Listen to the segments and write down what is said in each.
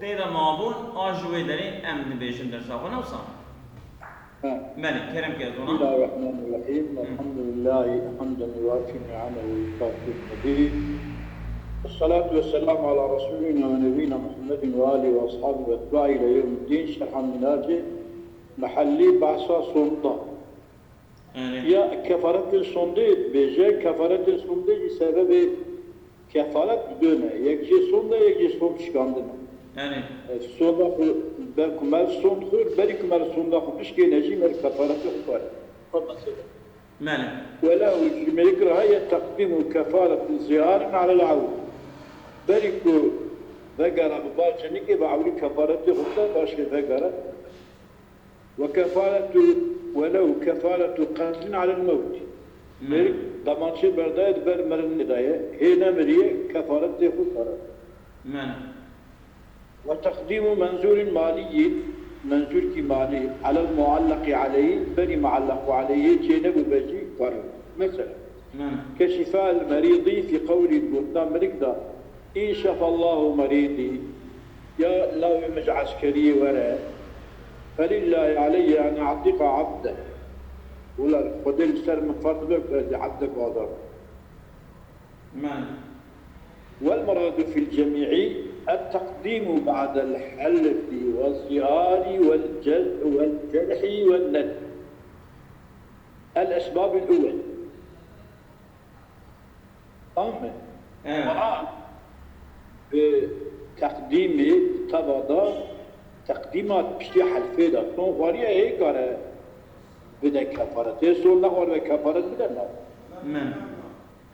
غير مابون آجوه داري أمن بيشن در ساقو نوصا مالك كرم كده بسم الله الرحمن الرحيم الحمد لله حمدا يوافي نعمه ويكافئ مزيد الصلاة والسلام على رسولنا ونبينا محمد وآله وأصحابه وأتباعه إلى يوم الدين شرح مناجه محلي بعصا صندة يا كفارة الصندة بيجي كفارة الصندة سبب كفارة بدونه يكجي صندة يكجي صند شكاندنا يعني صندة كمال صند خور بري كمال صندة خور مش كي نجي مال كفارة خور فمثلا مالك ولا وجميك هي تقديم كفارة الزهار على العود بريكو ذكر بباجنيك بعولي كفارة خطة باشي ذكر وكفارة ولو كفارة قتل على الموت مريك ضمانشي برداية بر مرن نداية هنا مريه كفارة خطة وتقديم منزول مالي منزول مالي على المعلق عليه بني معلق عليه جنب بجي فرق مثلا كشفاء المريض في قول البطنان مريض إن شفى الله مريضي يا لو مج عسكري وراء فلله علي أن أعتق عبده ولا خذ السر من فضلك عبدك وضر والمراد في الجميع التقديم بعد الحلف والزهار والجرح والندب الأسباب الأول أما بتقديم تبادل تقديمات بشتي حلفيدا تون غارية هيك على بدا كفارة يسول نقول بكفارة بدا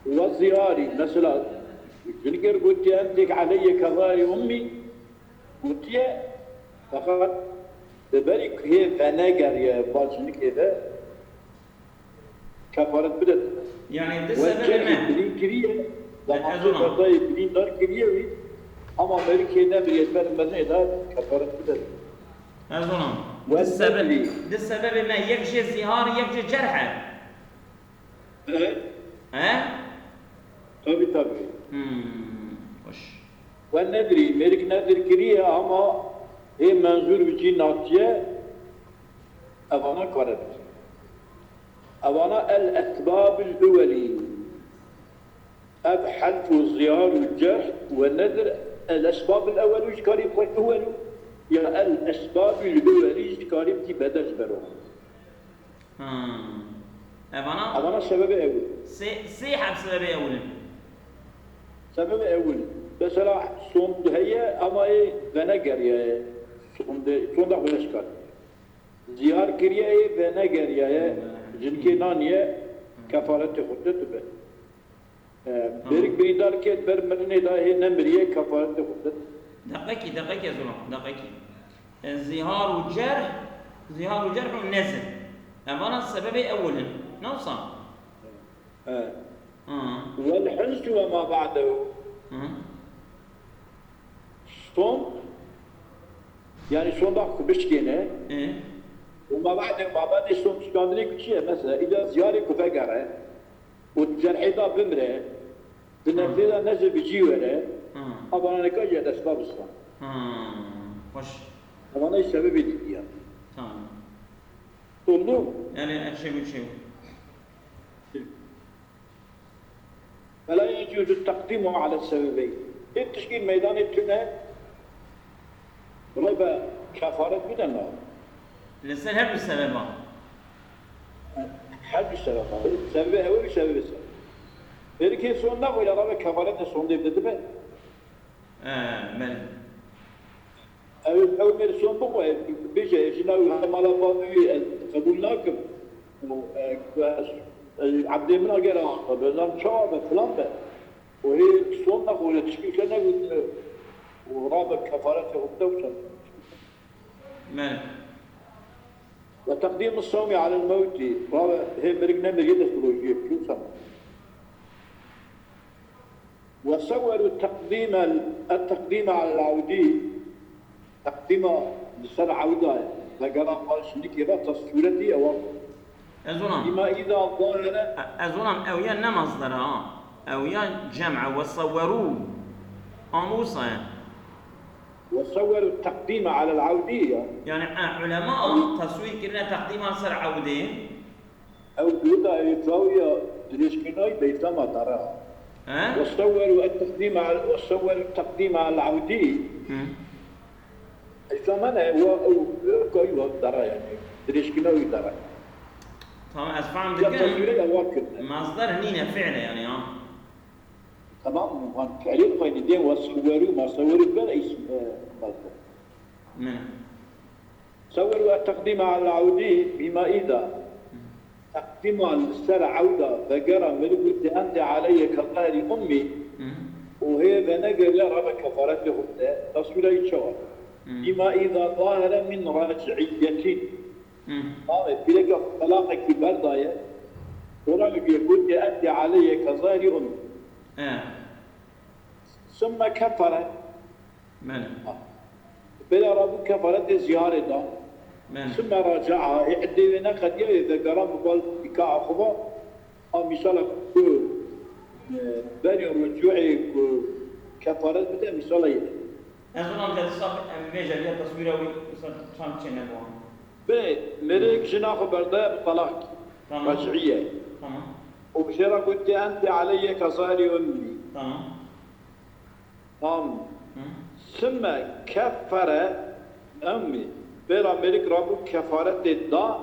والزياري مثلا جنكر قلت أنتك علي كظاهر أمي قلت فقط ببرك هي فناجر يا باجنك إذا كفارة بدا يعني ده السبب ما ضمانشي برداي دار كريوي أما أمريكا بريتبان مدن إذا كفارة بدل أظنم ده السبب ما يكشي الزهار يكشي جرحه ها؟ طبي وش والندري أمريكا ندر كريه أما هي منظور بجي ناتية أبانا كورد أبانا الأسباب الأولي حلف الزيار والجرح والنذر الأسباب الأول وش كاريب أول يا الأسباب الأول وش كاريب تي بدأ جبروها أبانا سبب أول سيحب سبب أول سبب أول بس لا صند هي أما إيه فنجر يا صند ولا شكار زيار كريه إيه فنجر يا جنكي نانية كفارة خدت به بريك بريدار كيت برمرني ده هي نمريه كفارة خدت دقيقة يا زلمة دقيقة الزهار والجرح والنزل أمانا السبب أولا نوصل والحنس وما بعده صوم يعني صوم بقى بشكينه وما بعد صوم شكاندري كشيء مثلا إذا زيارة كفاجرة والجرح ده بمره بالنتيجة نزل بجيوره أبانا نكاجي هذا أسباب الصوم وش أبانا السبب دي يعني تمام طلو يعني شيء فلا يجوز التقديم على السببين التشكيل ميدان التنة والله بقى كفارة بدنا لسه هل السبب حد السبب سبب أول سبب السبب لكن سنة ولا رأى كفارة السنة بدنا مال أو من السنة بقى بيجي جنا وما لا بقى قبولناكم عبد من أجرا بنام شاب فلان به وهي سنة ولا تشكيل كنا ورابط كفارة الدوشة مال وتقديم الصوم على الموت هي مرقنا مريدة خروجية شو سمع وصوروا التقديم على العودي تقديم بسر عودة ذكر قال شنك يبقى تصويرتي أو بما إذا ظهر أظن أو يا نمصدر أو يا جمع وصوروا أموصا وصوروا التقديم على العودية يعني علماء تصوير كنا تقديم سر عودين أو دودا إيطاليا دريشكناي بيتما ترى وصوروا التقديم على العودي إيطما هو كوي ترى يعني دريشكناي ترى تمام أفهم ذلك مصدر هنينا فعلا يعني تمام وان فعليا قايدين وصوروا ما صوروا بلا اسم مصدر صوروا التقديم على العودي بما إذا تقديم السر عودة فقرا ملكت أنت علي كظهر أمي وهي بنقل رب كفرته تصوير يتشوى بما إذا ظاهر من راجعية بلك طلاقك برداية ورمك يقول أنت علي كظهر أمي ثم كفر بلا رب كفرت زيارة ثم راجعها إحدى قد إذا قرام بالبكاء خبا أو مثلا بني رجوعي كفرت بدا مثلا أظن أن تصاب ميجا لها تصويره وصام تشينبوه بني مريك جناخ بردا بطلاق رجعية تمام وبشرى قلت أنت علي كظهر أمي ثم كفر أمي بلا ملك رابو كفارة الدا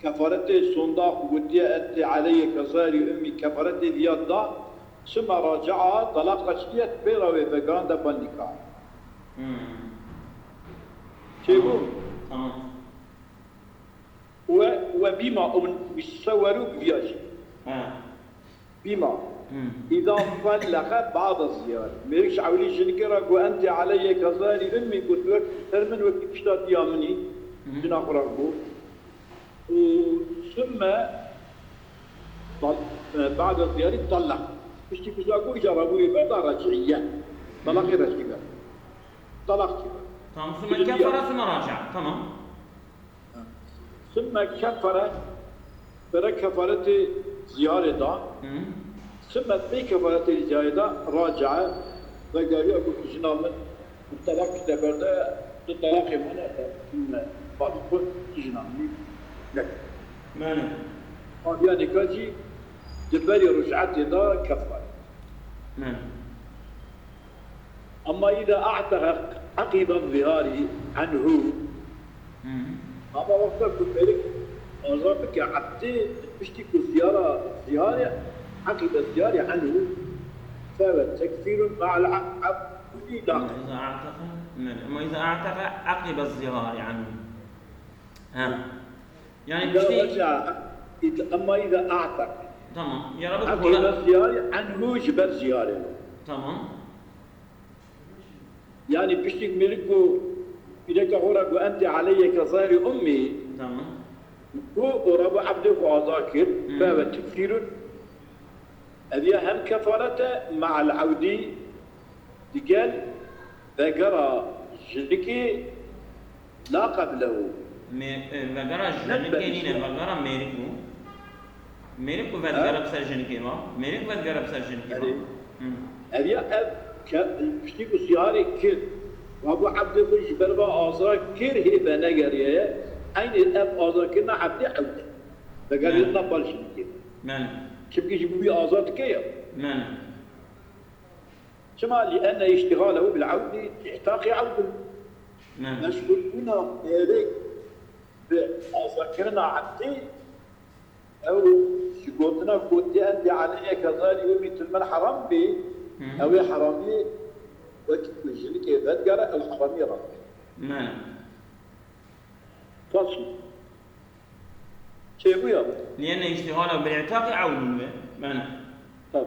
كفارة الصندا وديت علي كزاري أمي كفارة الدا ثم راجعها طلاق رشية بلا وفقان دبان نكاح شيبو وبما بيصوروا بياجي بما إذا فلق بعض الزيارة مالكش عولي جنكرك وأنت علي كظهر أمي قلت لك ترمن وكيف اشتات يامني جناق ربو ثم بعد الزيارة طلق مش تكساكو جربوا يبقى رجعيا طلق رجعيا طلق تمام ثم كفر ثم راجع تمام ثم كفر كفرت زيارة دا ثم بكفارة الجاهدة راجع وقال يقول جنامن الطلاق تبرد الطلاق من بعض كل جنامي لك مانع يعني كاجي جبالي رجعت دا كفارة أما إذا أعتق عقب الظهار عنه أما وقت كل أظنك عبدي بشتكو زيارة عقب الزيارة عنه فهو تكفير مع العبد إذا أعتق عقب الزهار عنه يعني أما إذا أعتق تمام يا رب عقب الزيارة عنه جبر زيارة تمام يعني بشتك ملكه إذا كهورك وأنت علي كظهر أمي تمام هو رب عبدك وعذاكر فهو تكفير هذه هم كفارته مع العودي قال ذكر جنكي لا قبله ذكر جنكي نين ذكر ميركو ذكر بسر جنكي ما ميركو ذكر بسر جنكي ما هذه بشتيكو سياري كل وابو عبد الخش بربا آزار كر هي بنجريه أين الأب آزار كنا عبد عودة فقال لنا بالجنكي شبكي جيبوا آزاد كيف؟ نعم. شما لأن اشتغاله بالعود يحتاج عود. نعم. نشكر هنا مالك بأذكرنا عبدي أو شقوتنا كودي أنت علي كذلك ومثل من حرام بي أو حرامي وقت وجهك ذكر الحرامي ربي. نعم. فصل. شيء بيا. لأن اشتغاله بالاعتاق عود معنى. طب.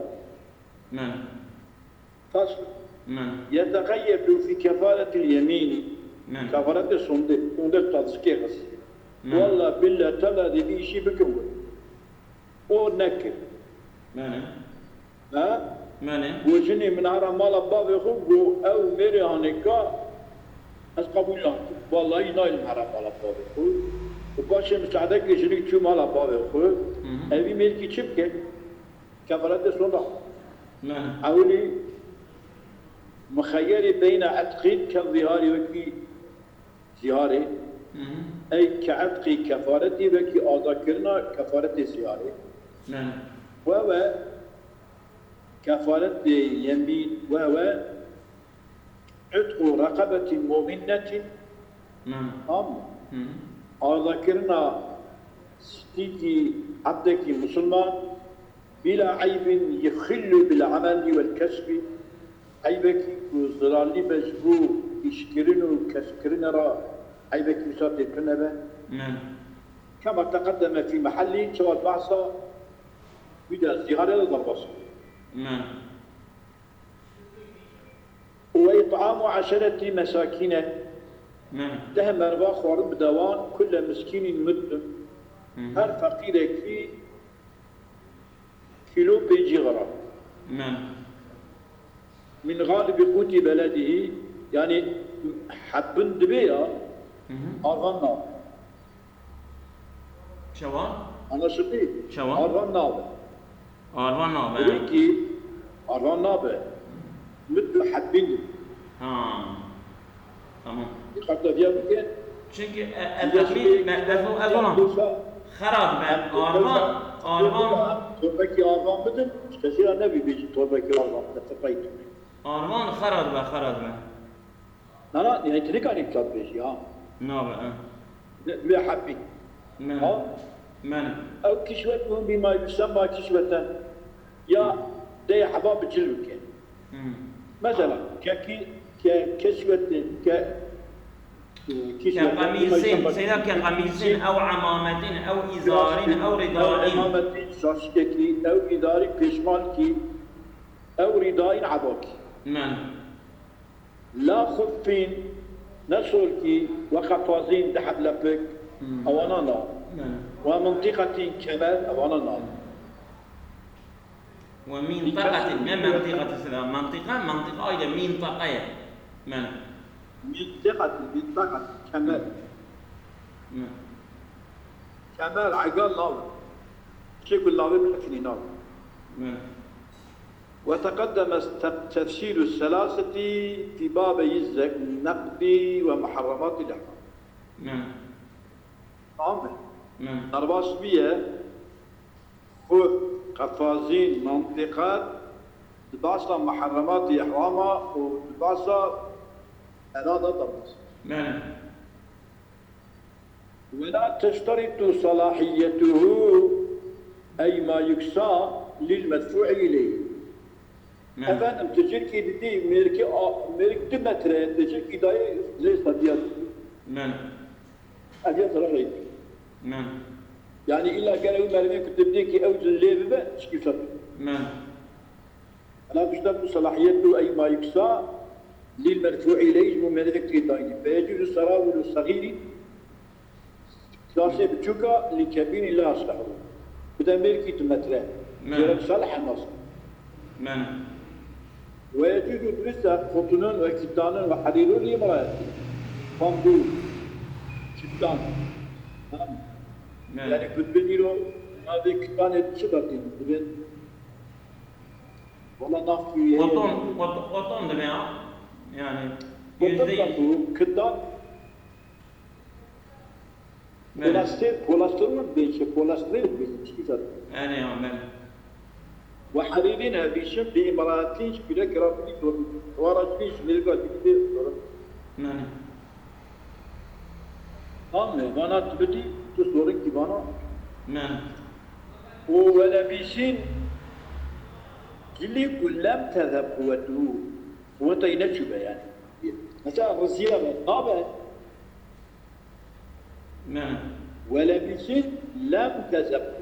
نعم. فصل. نعم. يتقيد في كفارة اليمين. نعم. كفارة الصندوق تذكير. والله بالله تلا ذي شيء بكون. أو نكر. معنى. ها؟ معنى. وجني من عرا مال باب يخوجو أو مري هنيكا أسقبولا والله ينايل من عرا مال باب يخوج وباشا مساعدك جني شو مال باب يخوج أبي ملكي شبكة كفارة الصندوق. نعم. أولي مخير بين عتق كالظهار وكي زهاره أي كعتق كفارتي وكي أذكرنا كفارة زهاره نعم وهو كفارة يمين وهو عتق رقبة مؤمنة نعم أذكرنا ستيتي عبدك مسلمان بلا عيب يخل بالعمل والكسب عيبك وزرالي بجبو يشكرن وكسكرن را عيبك مساعدة كنبه نعم كما تقدم في محله سواء بعصا بدا زهارة ضربص نعم وإطعام 10 مساكين نعم دهم أربع خوارب بدوان كل مسكين مد هر فقير في كيلو بيجي غرام نعم من غالب قوت بلده يعني حبن دبيا أرغنا شوال أنا شقي شوال أرغنا أروانا ولكي أرغنا مد حبين تمام قد فيها بكين çünkü التقليد مهدفه أظلم خراب ben Arvan Torbaki Arvan mıdır? İşte ne bir torbaki Arvan tefayt. Arvan خراب be Nana nihayetini kanıtlar beş ya. ne be Ve habbi. من أو كشوتهم بما يسمى كشوة يا دي حباب جلوك مثلا ككشوة كقميصين سيدا كقميصين أو عمامة أو إزار أو رداء عمامة شاشكي أو إزار بيشمالكي أو رداء عباكي نعم لا خفين نسولكي وخفازين دحب لبك أوانا لا ومنطقة كمال أوانا لا ومنطقة ما منطقة سلام منطقة أيضا منطقة من منطقة كمال كمال عقال ناو شكل الله بحكي ناو وتقدم تفسير الثلاثة في باب يزك النقد ومحرمات الإحرام نعم نرباس بيه خذ قفازين منطقات تبعصى محرمات إحرامها وتبعصى إرادة ضبط نعم ولا تشترط صلاحيته أي ما يكسى للمدفوع إليه efendim tecir ki dedi Amerika 2 metre tecir ki dahi zeysa diyat. Adiyat sarayı. Yani illa gene Ömer'in kütübde ki evcil levime çıkışat. أنا تشترط صلاحيته أي ما يكسى للمدفوع إليه من ذكر الدائن فيجوز السراول الصغير كاسب تشوكا لكبير لا أصلحه بدأ أمريكي 2 metre. Yarım صالح النصر. ويجوز درس خطنون وكتان وحرير الإمرأة فامدو كتان يعني كتبينيرو هذه كتان يتشبطين بدين والله نافي قطن دميا يعني كتان بولاستر بيشي يعني يا وحريرينها بيشم بإماراتيش بلا كرافيش ورجليش ملقا تكبير نعم وانا تبدي تصورك كبانا نعم ولا بيشين اللي كلام تذهب قوته قوته ينشبه يعني مثلا غزيرة نابه نعم ولا بيشين لم تذهب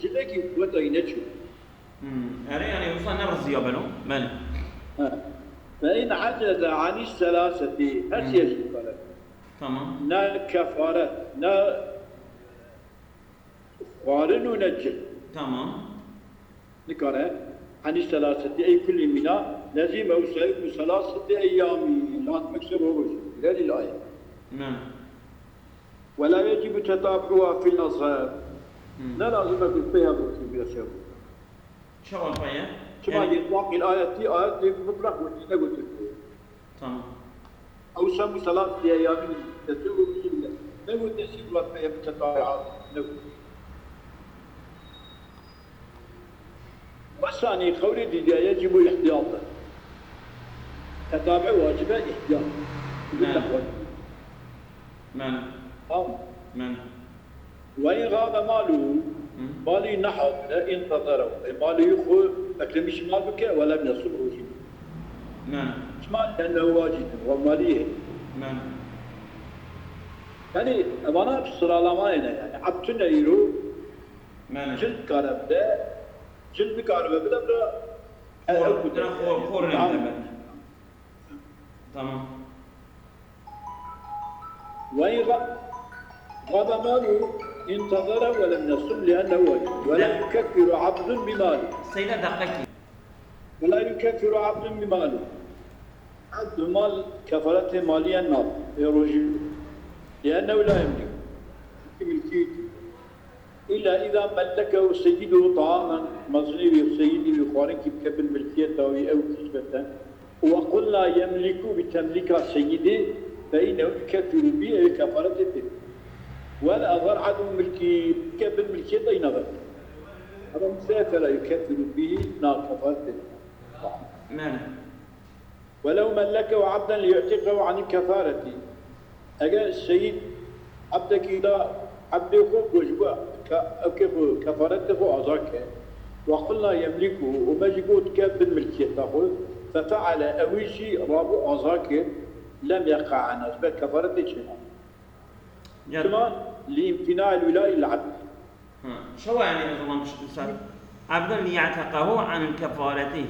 جلك قوته ينشبه يعني يوصل نرز يابلو مالي فإن عجز عن الثلاثة هل يجب لك تمام نا كفارة نا قارن ونجل تمام نكره عن الثلاثة أي كل منا لازم أوسعك 3 أيام لا تكسر وجه هذه الآية نعم ولا يجب تتابعها في الأصغر لا لازم أقول فيها بلا شيء شغل طيب شما يعني باقي الآيات دي آيات دي مطلق وإنه قلت تمام. أو صام 3 أيام تسوق إلا نقول نسيب الله في متطاوعات نقول والثاني قول يجب الاحتياط تتابع واجب الاحتياط من من وإن غاب ماله مالي نحب لا انتظره مالي يخو أكل مش مالك ولم يصل وجب مش مال لأنه واجب وماليه يعني أنا بصراحة يعني عبتنا يرو جلد كاربدا جلد كاربدا بدا خور تمام. وإن غاب ماله انتظر ولم يصم لأنه واجب ولا يكفر عبد بماله سيدة دقيقة ولا يكفر عبد بماله عبد مال كفرته ماليا مال يرجل لأنه لا يملك ملكيته إلا إذا ملكه سيده طعاما مصنوع سيده بخارج كبل ملكيته أو كسبته وقلنا يملك بتملك سيده فإنه يكفر به كفرته ولا أضر عدم ملكي كبل ملكيته ينظر هذا مسافر لا يكفر به كفرته ولو ملكه عبدا ليعتقه عن الكفارة أجا السيد عبدك إذا عبده وجبه كفارته أزاكه وقلنا يملكه ومجبوط كاب ملكيته ففعل أول شيء رابو أزاكه لم يقع عن أسباب كفارته شنو؟ ثم لامتناع الولاء للعبد. شو يعني مثلا مش إنسان عبدا ليعتقه عن كفارته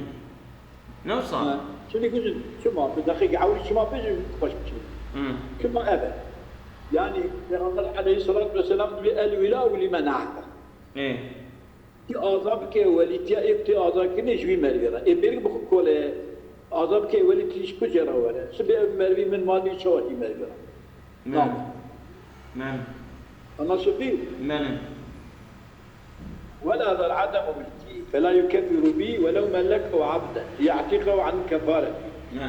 نوصل شنو يقول شو ما في دقيقة عاول شو ما في خوش كما أبد يعني پیغمبر عليه الصلاة والسلام الولاء لمن أعتق کی آزاب که ولی تیا ابتی آزاب که نجوی مرویرا برگ بخو کوله آزاب که ولی تیش کجا وره سبی مروی من مالی چواتی مرویرا من أنا سبي من ولا ذا عدم ملكي فلا يكفر به ولو ملكه عبدا يعتقه عن كفارة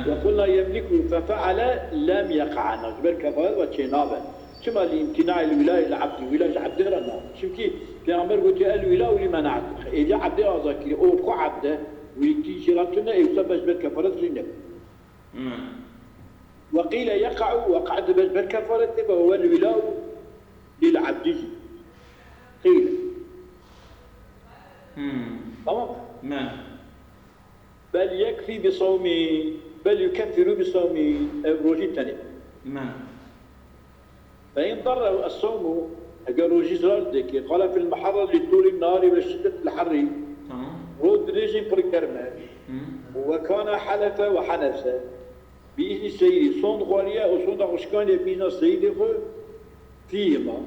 وقلنا يملكه ففعل لم يقع عنه بالكفارة وشنابا كما لامتناع الولاية العبد ولاية عبد رنا شوفي پیغمبر قلت الولاء لمن عتق إذا عبد أزكي أو بقى عبده ويكتي شرطنا يسبج بالكفارة لنب وقيل يقع وقعد بالكفارة وهو الولاء للعبد قيل تمام بل يكفي بصوم بل يكفر بصوم روجي الثاني فإن ضر الصوم روجي زردك قال في المحرر لطول النار وشدة الحر رود ريجي بركرمه وكان حلف وحنف بإذن سيدي صون غالية وصون دغشكان بإذن سيدي فيهما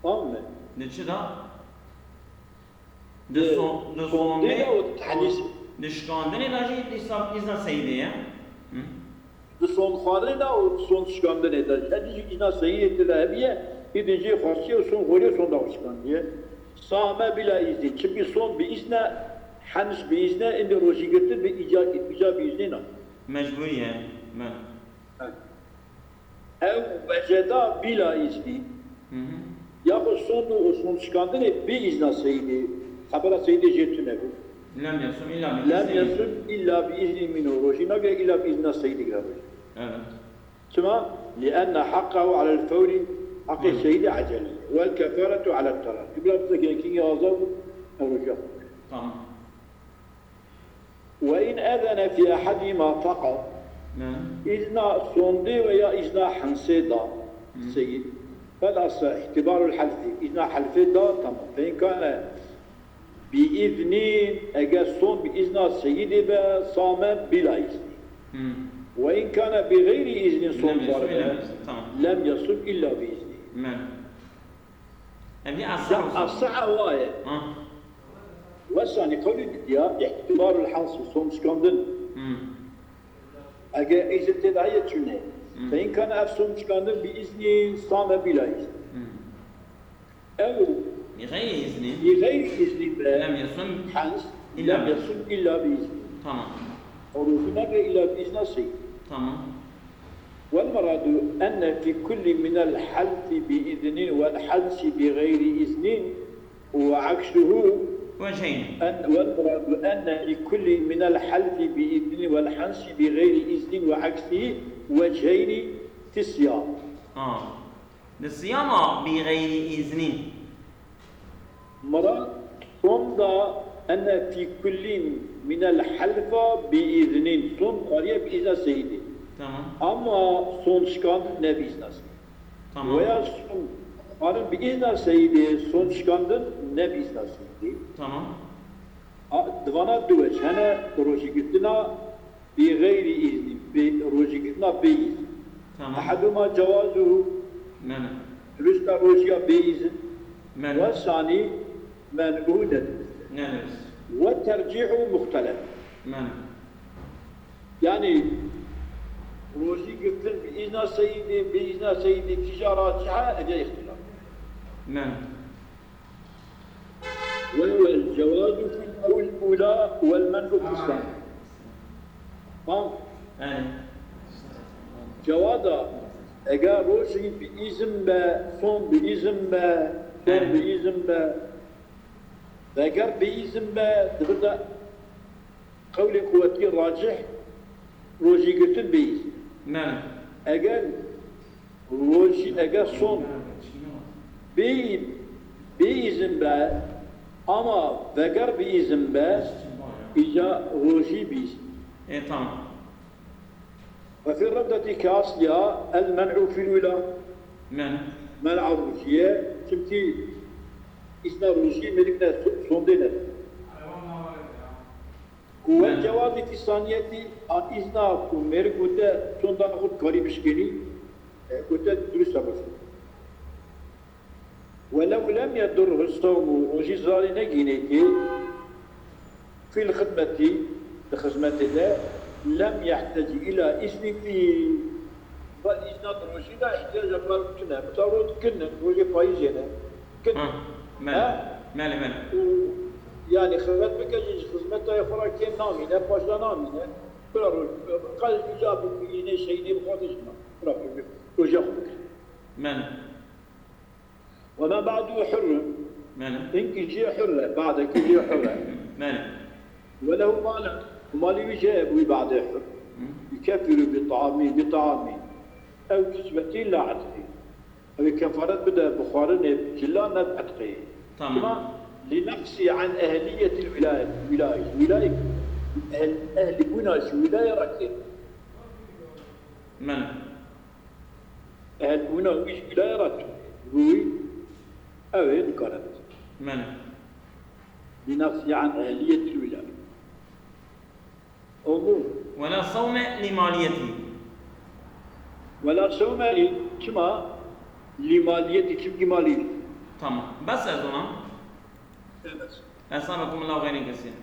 تمام نشدا دصوم نشكاندني لاجي إذن سيدي دصوم خالنا وصون شكاندني لاجي هذه إذن سيدي تلابية İdinci khasiyye son goliye son davuşkan diye. Sâme bila izni. Çünkü son bir izne, hanis bir izne, indi roji getir bir icab iznine. Mecburiye. Men. Ev veceda bila izni. Yahut son çıkandın bir izne seydi. Habera seydi jetüne bu. Lem yasum illa bi izni. Lem yasum illa bi izni minu rojina ve illa bi izne seydi grabe. Evet. Tuma لأن حقه على الفور حق السيد عجل والكفارة على الترك قبل كي يغضب الرجاء وإن أذن في أحدهما فقط إذن صندي ويا إذن حنسيدا السيد فلا اعتبار الحلف إذن حلفيدا تمام فإن كان بإذن أجا صن بإذن السيد صام بلا إذن وإن كان بغير إذن صن لم يصم إلا بإذن يعني الصحة هواية والثاني قول الديار اعتبار الحنس وصوم شكاندن أجا إذن تدعية شنو فإن كان أفصوم شكاندن بإذن صام بلا إذن أو بغير إذن لم يصم حنس لم يصم إلا بإذن تمام ورسولنا إلا بإذن السيد Tamam. والمراد أن في كل من الحلف بإذن والحلف بغير إذن وعكسه وجهين. والمراد أن لكل من الحلف بإذن والحلف بغير إذن وعكسه وجهين في الصيام. الصيام بغير إذن. مراد صمدا أن في كل من الحلف بإذن صم قرية بإذن سيدي. Tamam. Ama son çıkan ne biznası. Tamam. Veya son hanım bir iznasıydı, son çıkandın ne biznasıydı. Tamam. Dvana düveç, hene roji gittina bi gayri izni, bi roji gittina bi izni. Tamam. Ahaduma cevazuhu, Men. rüsta rojiya bi izin. Men. Ve sani men'u nedir. Nedir? Ve tercihu muhtelef. Men. Yani روزي قلت بإذن سيدي بإذن سيدي تجاراتها أجا اختلاف. نعم. وهو الجواز في الأولى والمنع في الثانية. فهم؟ جوادا أجا روزي بإذن با صوم بإذن با صوم بإذن با ذكر بإذن با تبدأ قول قوتي راجح روزي قلت بإذن. نعم. Eğer son bir izin be ama vegar bir izin be icra roji bir izin. Tamam. Ve fi raddeti kâsliya el men'u fil ula. Men'a rojiye çünkü isna roji melikne son denir. Ve cevazi fi saniyeti an izna ku merik öte sondan akut garip işkeni öte dürüst yapasın. ولو لم يضره الصوم وجزار نجينيتي في الخدمة بخدمته لم يحتاج إلى إذن في فإذن روجي لا يحتاج أقل كنا بتعرض كنا روجي فايزينا كنا مال يعني خدمت بكجيش خدمتها يفرق كين نامينة باشلا نامينة كلا روجي قال إجابة بيني شيء بخاطشنا روجي أخوك وما بعده حر إنك جي حرة بعدك جي حرة وله مال مالي يجاب بعد حر يكفر بطعامي أو كسبتين لا عتقي أو كفارات بدأ بخارن جلان عتقي كما لنقصي عن أهلية ولاية أهل بناش ولاية ركض أهل بناش ولاية ركض أوين قرأت لنقصي عن أهلية الولاية أمور ولا صوم لماليته ولا صوم كما لماليته كم ماليته تمام بس أظن evet. أسامكم الله غير كثير